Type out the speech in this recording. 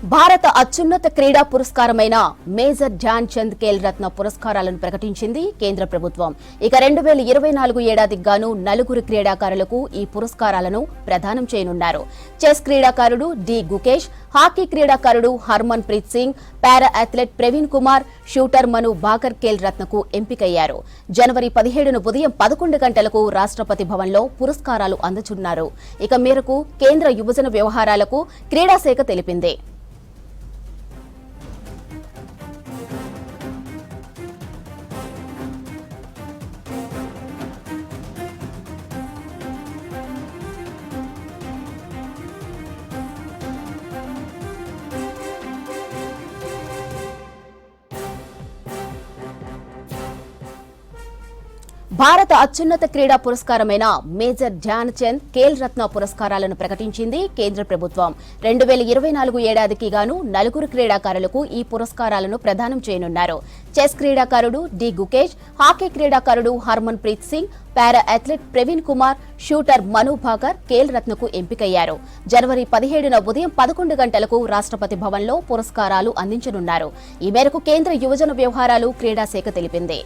భారత అత్యున్నత క్రీడా పురస్కారమైన మేజర్ ధ్యాన్ చంద్ ఖేల్ రత్న పురస్కారాలను ప్రకటించింది కేంద్ర ప్రభుత్వం. ఇక 2024 ఏడాదికి గాను నలుగురు క్రీడాకారులకు ఈ పురస్కారాలను ప్రదానం చేయనున్నారు. చెస్ క్రీడాకారుడు డి గుకేష్, హాకీ క్రీడాకారుడు Harmanpreet Singh, para athlete Praveen Kumar, shooter Manu Bhaker Khel రత్నకు ఎంపికయ్యారు. జనవరి 17న ఉదయం 11 గంటలకు రాష్ట్రపతి భవన్లో పురస్కారాలు అందజేయనున్నారు. ఇక మేరకు కేంద్ర యువజన వ్యవహారాలకు క్రీడా శాఖ తెలిపింది. భారత అత్యున్నత క్రీడా పురస్కారమైన మేజర్ ధ్యాన్ చంద్ ఖేల్ రత్న పురస్కారాలను ప్రకటించింది కేంద్ర ప్రభుత్వం. 2024 ఏడాదికి గాను నలుగురు క్రీడాకారులకు ఈ పురస్కారాలను ప్రదానం చేయనున్నారు. చెస్ క్రీడాకారుడు డి గుకేష్, హాకీ క్రీడాకారుడు Harmanpreet Singh, para athlete Praveen Kumar, shooter Manu Bhaker Khel రత్నకు ఎంపికయ్యారు. జనవరి 17న ఉదయం 11 గంటలకు రాష్ట్రపతి భవన్లో పురస్కారాలు అందించనున్నారు. ఈ మేరకు కేంద్ర యువజన వ్యవహారాలు క్రీడా శాఖ తెలిపింది.